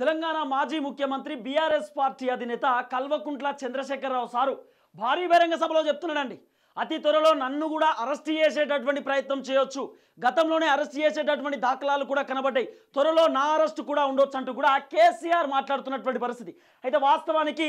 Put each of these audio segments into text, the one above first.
తెలంగాణ మాజీ ముఖ్యమంత్రి BRS party అధినేత కల్వకుంట్ల చంద్రశేఖరరావు సారు భారీ బహిరంగ సభలో చెప్తున్నాడండి. అతి త్వరలో నన్ను కూడా అరెస్ట్ చేసేటటువంటి ప్రయత్నం చేయొచ్చు, గతంలోనే అరెస్ట్ చేసేటటువంటి దాఖలాలు కూడా కనబడ్డాయి, త్వరలో నా అరెస్ట్ కూడా ఉండొచ్చు అంటూ కూడా కేసీఆర్ మాట్లాడుతున్నటువంటి పరిస్థితి. అయితే వాస్తవానికి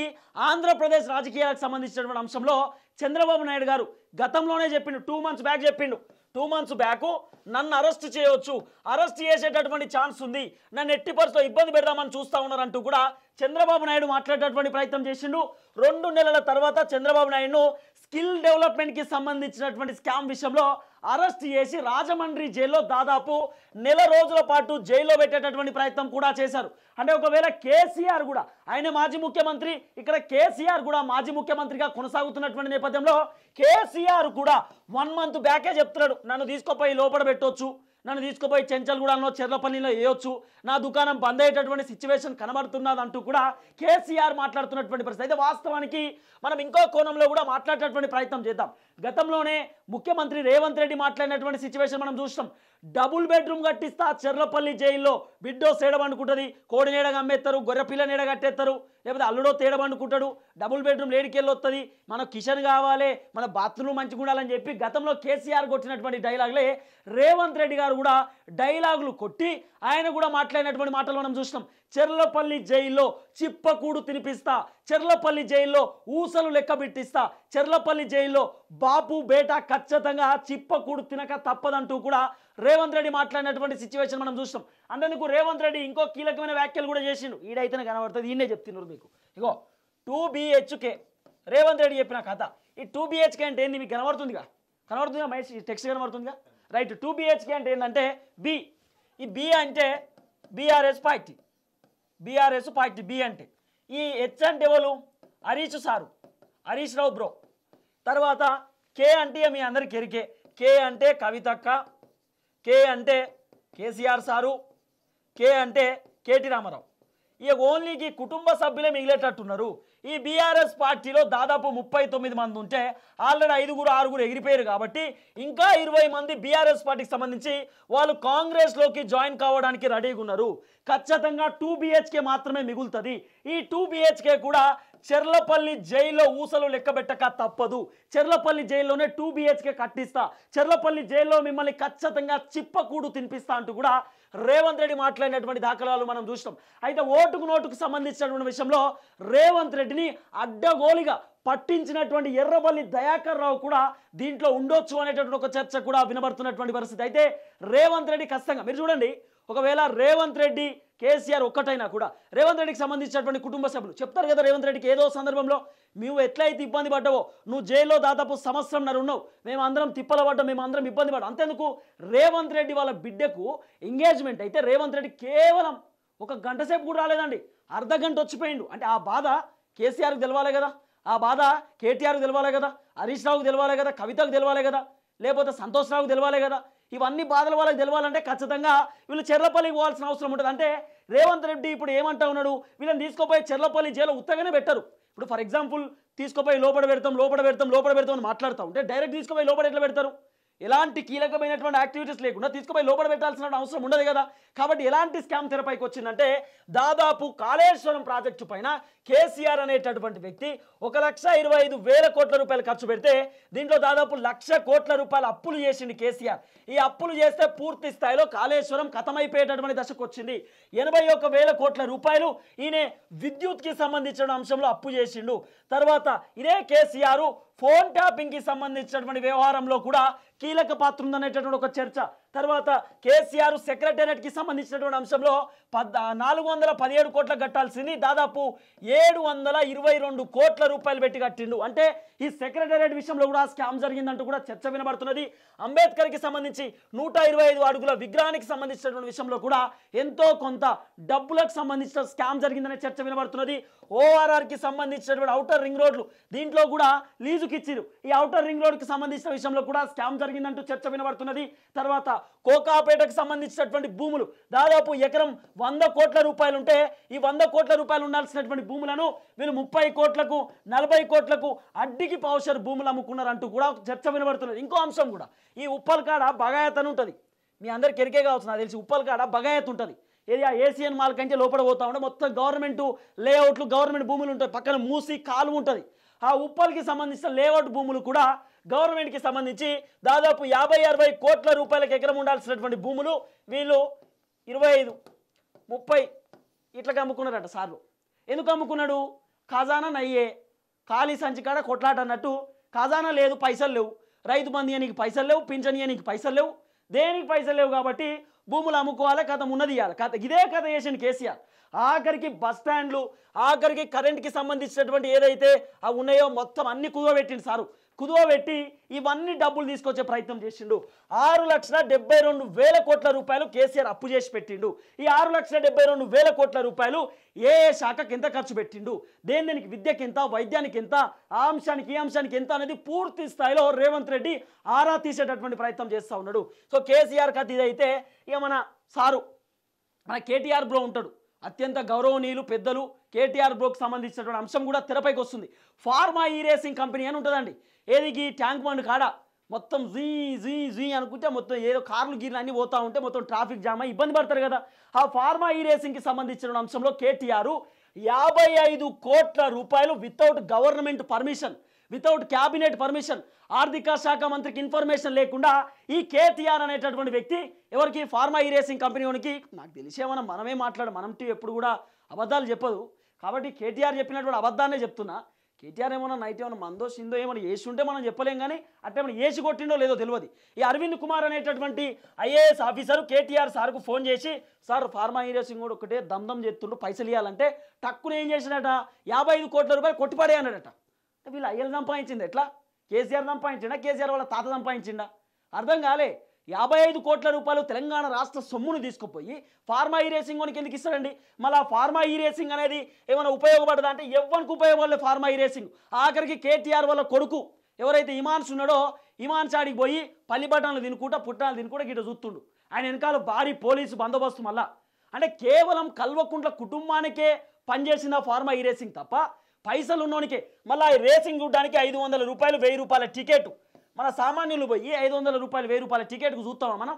ఆంధ్రప్రదేశ్ రాజకీయాలకు సంబంధించినటువంటి అంశంలో చంద్రబాబు నాయుడు గారు గతంలోనే చెప్పిండు, 2 months బ్యాక్ చెప్పిండు. 2 months బ్యాక్ నన్ను అరెస్ట్ చేయవచ్చు, అరెస్ట్ చేసేటటువంటి ఛాన్స్ ఉంది, నన్ను ఎట్టి పరిస్థితిలో ఇబ్బంది పెడదామని చూస్తూ ఉన్నారంటూ కూడా చంద్రబాబు నాయుడు మాట్లాడేటటువంటి ప్రయత్నం చేసిండు. 2 నెలల తర్వాత చంద్రబాబు నాయుడును స్కిల్ డెవలప్మెంట్కి సంబంధించినటువంటి స్కామ్ విషయంలో అరెస్ట్ చేసి రాజమండ్రి జైల్లో దాదాపు 1 నెల రోజుల పాటు జైల్లో పెట్టేటటువంటి ప్రయత్నం కూడా చేశారు. అంటే ఒకవేళ కేసీఆర్ కూడా, ఆయన మాజీ ముఖ్యమంత్రి, ఇక్కడ కేసీఆర్ కూడా మాజీ ముఖ్యమంత్రిగా కొనసాగుతున్నటువంటి నేపథ్యంలో కేసీఆర్ కూడా 1 month బ్యాకే చెప్తున్నాడు, నన్ను తీసుకుపోయి లోపల పెట్టవచ్చు, నన్ను తీసుకుపోయి చెంచల్గూడలో చెర్లపల్లిలో వేయొచ్చు, నా దుకాణం బంద్ అయ్యేటటువంటి సిచ్యువేషన్ కనబడుతున్నది అంటూ కూడా కేసీఆర్ మాట్లాడుతున్నటువంటి పరిస్థితి. అయితే వాస్తవానికి మనం ఇంకో కోణంలో కూడా మాట్లాడేటటువంటి ప్రయత్నం చేద్దాం. గతంలోనే ముఖ్యమంత్రి రేవంత్ రెడ్డి మాట్లాడినటువంటి సిచ్యువేషన్ మనం చూస్తాం. డబుల్ బెడ్రూమ్ కట్టిస్తా చెర్లపల్లి జైల్లో, బిడ్డో సేడబండుకుంటుంది, కోడి నీడగా అమ్మేస్తారు, గొర్రెపిల్ల నీడ కట్టేస్తారు, లేకపోతే అల్లుడో తేడబండుకుంటాడు, డబుల్ బెడ్రూమ్ లేడికెళ్ళి వస్తుంది, మన కిచెన్ కావాలి, మన బాత్రూమ్ మంచిగా ఉండాలని చెప్పి గతంలో కేసీఆర్ కొట్టినటువంటి డైలాగులే రేవంత్ రెడ్డి గారు కూడా డైలాగులు కొట్టి ఆయన కూడా మాట్లాడినటువంటి మాటలు మనం చూసినాం. చెర్లపల్లి జైల్లో చిప్పకూడు తినిపిస్తా, చెర్లపల్లి జైల్లో ఊసలు లెక్క పెట్టిస్తా, చెర్లపల్లి జైల్లో బాపు బేటా ఖచ్చితంగా చిప్పకూడు తినక తప్పదంటూ కూడా రేవంత్ రెడ్డి మాట్లాడినటువంటి సిచ్యువేషన్ మనం చూస్తాం. అందుకు రేవంత్ రెడ్డి ఇంకో కీలకమైన వ్యాఖ్యలు కూడా చేసిండు. ఈడైతేనే కనబడుతుంది, ఈయనే చెప్తున్నారు మీకు. ఇగో 2 BHK రేవంత్ రెడ్డి చెప్పిన కథ. ఈ 2 BHK అంటే ఏంది మీకు కనబడుతుందిగా, కనబడుతుందిగా, మైట్ టెక్స్ట్ కనబడుతుందిగా, రైట్. 2 BHK అంటే ఏంటంటే బి, ఈ బి అంటే BRS party, BRS party B అంటే. ఈ హెచ్ అంటే ఎవరు, హరీష్ సారు, హరీష్ రావు బ్రో. తర్వాత కే అంటే మీ అందరికి ఎరికే, కే అంటే కవితక్క, కే అంటే కేసీఆర్ సారు, కే అంటే కేటీ రామారావు. ఇక ఓన్లీకి కుటుంబ సభ్యులే మిగిలేటట్టున్నారు. ఈ బీఆర్ఎస్ పార్టీలో దాదాపు 39 మంది ఉంటే ఆల్రెడీ 5-6 ఎగిరిపోయారు కాబట్టి ఇంకా 20 మంది బీఆర్ఎస్ పార్టీకి సంబంధించి వాళ్ళు కాంగ్రెస్లోకి జాయిన్ కావడానికి రెడీగా ఉన్నారు. ఖచ్చితంగా 2 BHK మాత్రమే మిగులుతుంది. ఈ 2 BHK కూడా చెర్లపల్లి జైల్లో ఊసలు లెక్క పెట్టక తప్పదు, చెర్లపల్లి జైల్లోనే 2 BHK కట్టిస్తా, చెర్లపల్లి జైల్లో మిమ్మల్ని ఖచ్చితంగా చిప్పకూడు తినిపిస్తా అంటూ కూడా రేవంత్ రెడ్డి మాట్లాడినటువంటి దాఖలాలు మనం చూసినాం. అయితే ఓటుకు నోటుకు సంబంధించినటువంటి విషయంలో రేవంత్ రెడ్డిని అడ్డగోలిగా పట్టించినటువంటి ఎర్రబల్లి దయాకర్ రావు కూడా దీంట్లో ఉండొచ్చు అనేటటువంటి ఒక చర్చ కూడా వినబడుతున్నటువంటి పరిస్థితి. అయితే రేవంత్ రెడ్డి ఖచ్చితంగా మీరు చూడండి, ఒకవేళ రేవంత్ రెడ్డి కేసీఆర్ ఒక్కటైనా కూడా రేవంత్ రెడ్డికి సంబంధించినటువంటి కుటుంబ సభ్యులు చెప్తారు కదా, రేవంత్ రెడ్డికి ఏదో సందర్భంలో నువ్వు ఎట్లయితే ఇబ్బంది పడ్డావో, నువ్వు జైల్లో దాదాపు 1.5 సంవత్సరం ఉన్నావు, మేము అందరం తిప్పల పడ్డాం, మేము అందరం ఇబ్బంది పడ్డాం. అంతేందుకు రేవంత్ రెడ్డి వాళ్ళ బిడ్డకు ఎంగేజ్మెంట్ అయితే రేవంత్ రెడ్డి కేవలం 1 గంట సేపు కూడా రాలేదండి, అర్ధగంట వచ్చిపోయిండు. అంటే ఆ బాధ కేసీఆర్కి తెలవాలి కదా, ఆ బాధ కేటీఆర్కి తెలవాలి కదా, హరీష్ రావుకి తెలవాలి కదా, కవితకు తెలవాలి కదా, లేకపోతే సంతోష్ రావుకి తెలవాలి కదా. ఇవన్నీ బాధలు వాళ్ళకి తెలవాలంటే ఖచ్చితంగా వీళ్ళు చెర్లపల్లికి పోవాల్సిన అవసరం ఉంటుంది. అంటే రేవంత్ రెడ్డి ఇప్పుడు ఏమంటా ఉన్నాడు, వీళ్ళని తీసుకుపోయి చెర్లపల్లి జైలు ఉత్తగానే పెట్టరు. ఇప్పుడు ఫర్ ఎగ్జాంపుల్ తీసుకుపోయి లోపల పెడతాం అని మాట్లాడుతూ ఉంటే డైరెక్ట్ తీసుకుపోయి లోపల ఎట్లా పెడతారు? ఎలాంటి కీలకమైనటువంటి యాక్టివిటీస్ లేకుండా తీసుకుపోయి లోపల పెట్టాల్సిన అవసరం ఉండదు కదా. కాబట్టి ఎలాంటి స్కామ్ తెరపైకి వచ్చిందంటే దాదాపు కాళేశ్వరం ప్రాజెక్టు పైన కేసీఆర్ అనేటటువంటి వ్యక్తి 1,25,000 కోట్ల రూపాయలు ఖర్చు పెడితే దీంట్లో దాదాపు 1,00,000 కోట్ల రూపాయలు అప్పులు చేసింది కేసీఆర్. ఈ అప్పులు చేస్తే పూర్తి స్థాయిలో కాళేశ్వరం ఖతమైపోయేటటువంటి దశకు వచ్చింది. 81,000 కోట్ల రూపాయలు ఈయన విద్యుత్కి సంబంధించిన అంశంలో అప్పు చేసిండు. తర్వాత ఇదే కేసీఆర్ ఫోన్ ట్యాపింగ్కి సంబంధించినటువంటి వ్యవహారంలో కూడా కీలక పాత్ర ఉందనేటటువంటి ఒక చర్చ. తర్వాత కేసీఆర్ సెక్రటేరియట్కి సంబంధించినటువంటి అంశంలో 417 కోట్ల కట్టాల్సింది దాదాపు 722 కోట్ల రూపాయలు పెట్టి కట్టిండు. అంటే ఈ సెక్రటేరియట్ విషయంలో కూడా స్కామ్ జరిగిందంటూ కూడా చర్చ వినబడుతున్నది. అంబేద్కర్కి సంబంధించి 125 అడుగుల విగ్రహానికి సంబంధించినటువంటి విషయంలో కూడా ఎంతో కొంత డబ్బులకు సంబంధించిన స్కామ్ జరిగిందనే చర్చ వినబడుతున్నది. ఓఆర్ఆర్కి సంబంధించినటువంటి ఔటర్ రింగ్ రోడ్లు దీంట్లో కూడా లీజుకి ఇచ్చిరు. ఈ ఔటర్ రింగ్ రోడ్కి సంబంధించిన విషయంలో కూడా స్కామ్ జరిగిందంటూ చర్చ వినబడుతున్నది. తర్వాత కోకాపేటకు సంబంధించినటువంటి భూములు దాదాపు ఎకరం 100 కోట్ల రూపాయలు ఉంటే ఈ 100 కోట్ల రూపాయలు ఉండాల్సినటువంటి భూములను వీళ్ళు 30 కోట్లకు 40 కోట్లకు అడ్డికి పావుషర్ భూములు అమ్ముకున్నారంటూ కూడా చర్చ వినబడుతున్నది. ఇంకో అంశం కూడా, ఈ ఉప్పల్ కాడ బగాయత్ అని ఉంటుంది, మీ అందరికి ఎరికే కావచ్చు నాకు తెలిసి. ఉప్పల్ కాడ బగాయత్ ఉంటుంది. ఏది ఆ ఏసియన్ మాల్ కంటే లోపల పోతా ఉంటే మొత్తం గవర్నమెంట్ లేఅవుట్లు గవర్నమెంట్ భూములు ఉంటాయి, పక్కన మూసి కాలువ ఉంటుంది. ఆ ఉప్పల్కి సంబంధించిన లేఅవుట్ భూములు కూడా గవర్నమెంట్కి సంబంధించి దాదాపు 50-60 కోట్ల రూపాయలకు ఎకరం ఉండాల్సినటువంటి భూములు వీళ్ళు 25, 30 ఇట్లా అమ్ముకున్నారట సార్లు. ఎందుకు అమ్ముకున్నాడు? ఖజానా నయ్యే, ఖాళీ సంచికాడ కొట్లాట అన్నట్టు. ఖజానా లేదు, పైసలు లేవు, రైతు బంధు ఇయ్యనీకి పైసలు లేవు, పింఛన్ ఇయ్యనీకి పైసలు లేవు, దేనికి పైసలు లేవు కాబట్టి భూములు అమ్ముకోవాలి, కథ ఉన్నది ఇవ్వాలి. కథ ఇదే కథ చేసిండు కేసీఆర్. ఆఖరికి బస్ స్టాండ్లు, ఆఖరికి కరెంట్కి సంబంధించినటువంటి ఏదైతే అవి ఉన్నాయో మొత్తం అన్ని కుదవబెట్టిండు సారు. కుదవబెట్టి ఇవన్నీ డబ్బులు తీసుకొచ్చే ప్రయత్నం చేసిండు. 6,72,000 కోట్ల రూపాయలు కేసీఆర్ అప్పు చేసి పెట్టిండు. ఈ 6,72,000 కోట్ల రూపాయలు ఏ శాఖకి ఎంత ఖర్చు పెట్టిండు, దేనికి విద్యకి ఎంత, వైద్యానికి ఎంత, ఆ అంశానికి ఈ అంశానికి ఎంత అనేది పూర్తి స్థాయిలో రేవంత్ రెడ్డి ఆరా తీసేటటువంటి ప్రయత్నం చేస్తూ ఉన్నాడు. సో కేసీఆర్ కథ ఇదైతే ఇక మన సారు మన కేటీఆర్ బ్రో ఉంటాడు, అత్యంత గౌరవనీయులు పెద్దలు. కేటీఆర్ బ్రోకి సంబంధించినటువంటి అంశం కూడా తెరపైకి వస్తుంది. ఫార్మా ఈ రేసింగ్ కంపెనీ అని ఉంటుందండి, ఏదికి ట్యాంక్ బండ్ కాడ మొత్తం జీ జీ జీ అనుకుంటే మొత్తం ఏదో కార్లు గీర్లు అన్నీ పోతూ ఉంటే మొత్తం ట్రాఫిక్ జామ్ అయ్యి ఇబ్బంది పడతారు కదా. ఆ ఫార్మా ఈ రేసింగ్కి సంబంధించిన అంశంలో కేటీఆర్ 55 కోట్ల రూపాయలు without government permission, without cabinet permission, ఆర్థిక శాఖ మంత్రికి ఇన్ఫర్మేషన్ లేకుండా ఈ కేటీఆర్ అనేటటువంటి వ్యక్తి ఎవరికి ఫార్మా ఈ రేసింగ్ కంపెనీకి, నాకు తెలిసేమన్నా మనమే మనం టీవీ ఎప్పుడు కూడా అబద్ధాలు చెప్పదు కాబట్టి కేటీఆర్ చెప్పినటువంటి అబద్ధాన్నే చెప్తున్నా. కేటీఆర్ ఏమన్నా నైట్ ఏమన్నా మందో సిందో ఏమైనా వేసి ఉంటే మనం చెప్పలేం, కానీ అట్లా ఏమైనా వేసి కొట్టిండో లేదో తెలియదు. ఈ అరవింద్ కుమార్ అనేటటువంటి ఐఏఎస్ ఆఫీసరు కేటీఆర్ సార్కు ఫోన్ చేసి, సార్ ఫార్మా ఈ రేసింగ్ కూడా ఒకటే దమ్దం చేస్తుండ్రు, పైసలు ఇవ్వాలంటే టక్కున ఏం చేసినట 55 కోట్ల రూపాయలు కొట్టిపడే అన్నాడట. వీళ్ళు అయ్యలు సంపాదించింది ఎట్లా? కేసీఆర్ సంపాదించిండా, కేసీఆర్ వాళ్ళ తాత సంపాదించిండా? అర్థం కాలే. 55 కోట్ల రూపాయలు తెలంగాణ రాష్ట్ర సొమ్మును తీసుకుపోయి ఫార్మా ఈ రేసింగ్ వానికి ఎందుకు ఇస్తారండి? మళ్ళీ ఫార్మా ఈ రేసింగ్ అనేది ఏమైనా ఉపయోగపడదా అంటే ఎవరికి ఉపయోగపడలేదు ఫార్మా ఈ రేసింగ్. ఆఖరికి కేటీఆర్ వాళ్ళ కొడుకు ఎవరైతే ఇమాన్స్ ఉన్నాడో ఇమాన్స్ ఆడికి పోయి పల్లి బఠాన్లు తినుకుంటా పుట్టాలు తినుకుంటా గిట్ట చూస్తుండు. ఆయన వెనకాల భారీ పోలీసు బందోబస్తు. మళ్ళా అంటే కేవలం కల్వకుంట్ల కుటుంబానికే పనిచేసిన ఫార్మా ఈ రేసింగ్ తప్ప పైసలు ఉన్నోనికే. మళ్ళీ ఈ రేసింగ్ చూడడానికి 500 రూపాయలు 1000 రూపాయల టికెట్. మన సామాన్యులు పోయి 500 రూపాయలు 1000 రూపాయల టికెట్కు చూస్తామా మనం?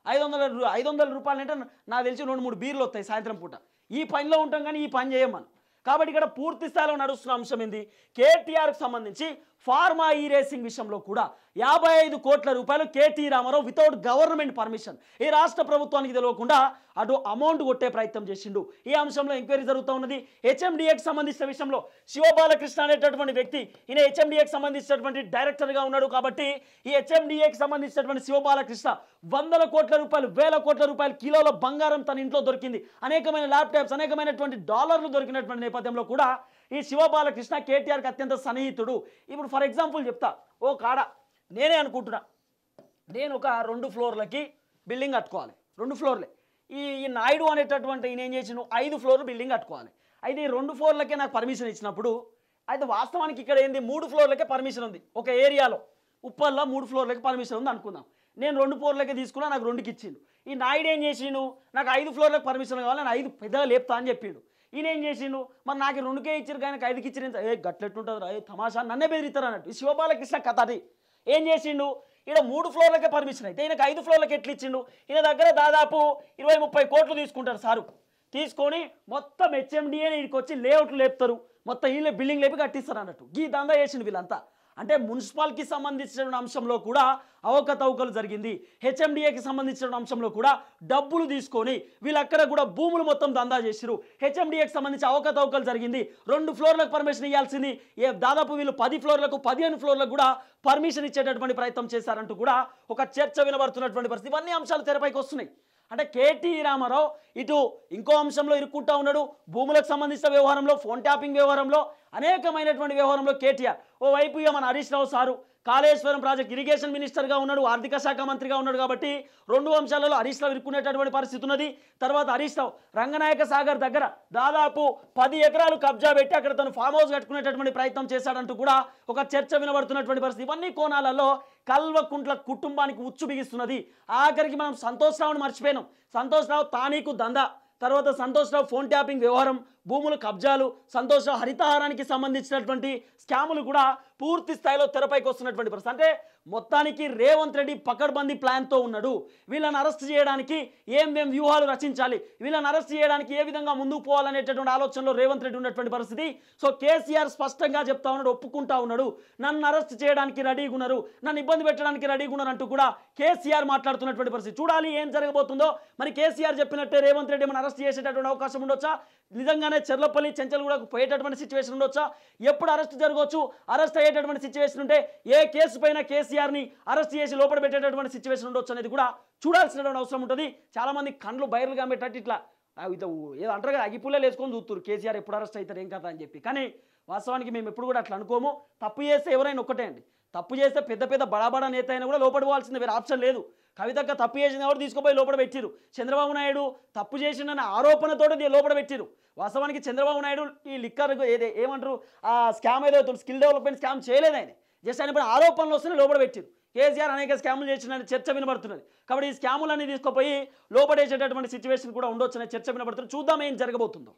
500 రూపాయలు అంటే నాకు తెలిసి 2-3 బీర్లు వస్తాయి సాయంత్రం పూట. ఈ పనిలో ఉంటాం కానీ ఈ పని చేయం మనం. కాబట్టి ఇక్కడ పూర్తి స్థాయిలో నడుస్తున్న అంశం ఏంది? కేటీఆర్కి సంబంధించి ఫార్మా ఈ రేసింగ్ విషయంలో కూడా 55 కోట్ల రూపాయలు KT Rama Rao without government permission ఈ రాష్ట్ర ప్రభుత్వానికి తెలియకుండా అటు అమౌంట్ కొట్టే ప్రయత్నం చేసిండు. ఈ అంశంలో ఎంక్వైరీ జరుగుతూ ఉన్నది. హెచ్ఎండిఏకి సంబంధించిన విషయంలో శివబాలకృష్ణ అనేటటువంటి వ్యక్తి, ఈయన హెచ్ఎండిఏకి సంబంధించినటువంటి డైరెక్టర్గా ఉన్నాడు. కాబట్టి ఈ హెచ్ఎండిఏకి సంబంధించినటువంటి శివబాలకృష్ణ 100 కోట్ల రూపాయలు 1000 కోట్ల రూపాయలు కిలోల బంగారం తన ఇంట్లో దొరికింది, అనేకమైన ల్యాప్టాప్స్ అనేకమైనటువంటి డాలర్లు దొరికినటువంటి నేపథ్యంలో కూడా ఈ శివబాలకృష్ణ కేటీఆర్కి అత్యంత సన్నిహితుడు. ఇప్పుడు ఫర్ ఎగ్జాంపుల్ చెప్తా, ఓ కాడ నేనే అనుకుంటున్నా, నేను ఒక 2 ఫ్లోర్లకి బిల్డింగ్ కట్టుకోవాలి. 2 ఫ్లోర్లే. ఈ నాయుడు అనేటటువంటి ఈయన ఏం చేసిన 5 ఫ్లోర్లు బిల్డింగ్ కట్టుకోవాలి. అయితే ఈ 2 ఫ్లోర్లకే నాకు పర్మిషన్ ఇచ్చినప్పుడు, అయితే వాస్తవానికి ఇక్కడ ఏంది 3 ఫ్లోర్లకే పర్మిషన్ ఉంది. ఒక ఏరియాలో ఉప్పల్లో 3 ఫ్లోర్లకి పర్మిషన్ ఉంది అనుకుందాం. నేను 2 ఫ్లోర్లకే తీసుకున్నా, నాకు 2కి ఇచ్చిండు. ఈ నాయుడు ఏం చేసిండు, నాకు 5 ఫ్లోర్లకు పర్మిషన్ కావాలి, నేను 5 పెద్దగా లేపుతా అని చెప్పిండు. ఈయన ఏం చేసిండు, మరి నాకు 2కే ఇచ్చారు కానీ 5కి ఇచ్చిన గట్లెట్టుంటుంది తమాషా, నన్నే బెదిరిస్తారు అన్నట్టు. ఈ శివబాలకృష్ణ కథ అది. ఏం చేసిండు, ఈయన 3 ఫ్లోర్లకే పర్మిషన్ అయితే ఈయనకు 5 ఫ్లోర్లకి ఎట్లా ఇచ్చిండు? ఈయన దగ్గర దాదాపు 20-30 కోట్లు తీసుకుంటారు సారు. తీసుకొని మొత్తం హెచ్ఎండిఏ వీడికి వచ్చి లేఅవుట్లు లేపుతారు, మొత్తం వీళ్ళే బిల్డింగ్ లేపి కట్టిస్తారు అన్నట్టు. ఈ దందా చేసిండు వీళ్ళంతా. అంటే మున్సిపాలిటీకి సంబంధించిన అంశంలో కూడా అవకతవకలు జరిగింది. హెచ్ఎండిఏకి సంబంధించిన అంశంలో కూడా డబ్బులు తీసుకొని వీళ్ళక్కడ కూడా భూములు మొత్తం దందా చేసిరు. హెచ్ఎండిఏకి సంబంధించి అవకతవకలు జరిగింది. 2 ఫ్లోర్లకు పర్మిషన్ ఇవ్వాల్సింది దాదాపు వీళ్ళు 10 ఫ్లోర్లకు 15 ఫ్లోర్లకు కూడా పర్మిషన్ ఇచ్చేటటువంటి ప్రయత్నం చేశారంటూ కూడా ఒక చర్చ వినబడుతున్నటువంటి పరిస్థితి. ఇవన్నీ అంశాలు తెరపైకి వస్తున్నాయి. అంటే కేటీ రామారావు ఇటు ఇంకో అంశంలో ఇరుక్కుంటా ఉన్నాడు, భూములకు సంబంధించిన వ్యవహారంలో, ఫోన్ ట్యాపింగ్ వ్యవహారంలో, అనేకమైనటువంటి వ్యవహారంలో కేటీఆర్. ఓవైపు ఇక మన Harish Rao sir Kaleshwaram project irrigation మినిస్టర్గా ఉన్నాడు, ఆర్థిక శాఖ మంత్రిగా ఉన్నాడు. కాబట్టి 2 అంశాలలో హరీష్ రావు ఇరుక్కునేటటువంటి పరిస్థితి ఉన్నది. తర్వాత హరీష్ రావు రంగనాయక సాగర్ దగ్గర దాదాపు 10 ఎకరాలు కబ్జా పెట్టి అక్కడ తను ఫామ్ హౌస్ కట్టుకునేటటువంటి ప్రయత్నం చేశాడంటూ కూడా ఒక చర్చ వినబడుతున్నటువంటి పరిస్థితి. ఇవన్నీ కోణాలలో కల్వకుంట్ల కుటుంబానికి ఉచ్చు బిగిస్తున్నది. ఆఖరికి మనం సంతోష్ రావుని మర్చిపోయినాం. సంతోష్ రావు తానీకు దందా, తర్వాత సంతోష్ రావు ఫోన్ ట్యాపింగ్ వ్యవహారం, భూములు కబ్జాలు, సంతోష్ రావు హరితహారానికి సంబంధించినటువంటి స్కాములు కూడా పూర్తి స్థాయిలో తెరపైకి వస్తున్నటువంటి పరిస్థితి. అంటే మొత్తానికి రేవంత్ రెడ్డి పకడ్బందీ ప్లాన్తో ఉన్నాడు. వీళ్ళని అరెస్ట్ చేయడానికి ఏం వ్యూహాలు రచించాలి, వీళ్ళని అరెస్ట్ చేయడానికి ఏ విధంగా ముందుకు పోవాలనేటటువంటి ఆలోచనలో రేవంత్ రెడ్డి ఉన్నటువంటి పరిస్థితి. సో కేసీఆర్ స్పష్టంగా చెప్తా ఉన్నాడు, ఒప్పుకుంటా ఉన్నాడు, నన్ను అరెస్ట్ చేయడానికి రెడీగా ఉన్నారు, నన్ను ఇబ్బంది పెట్టడానికి రెడీగా ఉన్నారు అంటూ కూడా కేసీఆర్ మాట్లాడుతున్నటువంటి పరిస్థితి. చూడాలి ఏం జరగబోతుందో. మరి కేసీఆర్ చెప్పినట్టే రేవంత్ రెడ్డి మనం అరెస్ట్ చేసేటటువంటి అవకాశం ఉండొచ్చా, నిజంగానే చెర్లపల్లి చెంచల్గూడకు పోయేటటువంటి సిచ్యువేషన్ ఉండొచ్చా, ఎప్పుడు అరెస్ట్ జరగవచ్చు, అరెస్ట్ అయ్యేటటువంటి సిచ్యువేషన్ ఉంటే ఏ కేసు పైన కేసీఆర్ని అరెస్ట్ చేసి లోపల పెట్టేటటువంటి సిచ్యువేషన్ ఉండొచ్చు అనేది కూడా చూడాల్సినటువంటి అవసరం ఉంటుంది. చాలామంది కండ్లు బయర్లుగా పెట్టట్టు ఇట్లా ఏదో అంటారు కదా, అగిపుల్లలు వేసుకొని చూస్తారు కేసీఆర్ ఎప్పుడు అరెస్ట్ అవుతారు ఏం కదా అని చెప్పి. కానీ వాస్తవానికి మేము ఎప్పుడు కూడా అట్లా అనుకోము. తప్పు చేస్తే ఎవరైనా ఒక్కటే అండి, తప్పు చేస్తే పెద్ద పెద్ద బడాబడా నేత అయినా కూడా లోపల పోవాల్సిందే, వేరే ఆప్షన్ లేదు. కవితక్క తప్పు చేసిన కూడా తీసుకుపోయి లోపల పెట్టిరు. చంద్రబాబు నాయుడు తప్పు చేసిన ఆరోపణతో లోపల పెట్టిరు. వాస్తవానికి చంద్రబాబు నాయుడు ఈ లిక్కర్ ఏమంటారు ఆ స్కామ్ ఏదో స్కిల్ డెవలప్మెంట్ స్కామ్ చేయలేదు, ఆయన జస్ట్ ఆయన పైన ఆరోపణలు వస్తేనే లోపల పెట్టిరు. కేసీఆర్ అనేక స్కాములు చేసిన చర్చ వినబడుతున్నది. కాబట్టి ఈ స్కాములన్నీ తీసుకుపోయి లోపడేసేటటువంటి సిచ్యువేషన్ కూడా ఉండొచ్చు అనే చర్చ వినబడుతుంది. చూద్దాం ఏం జరగబోతుందో.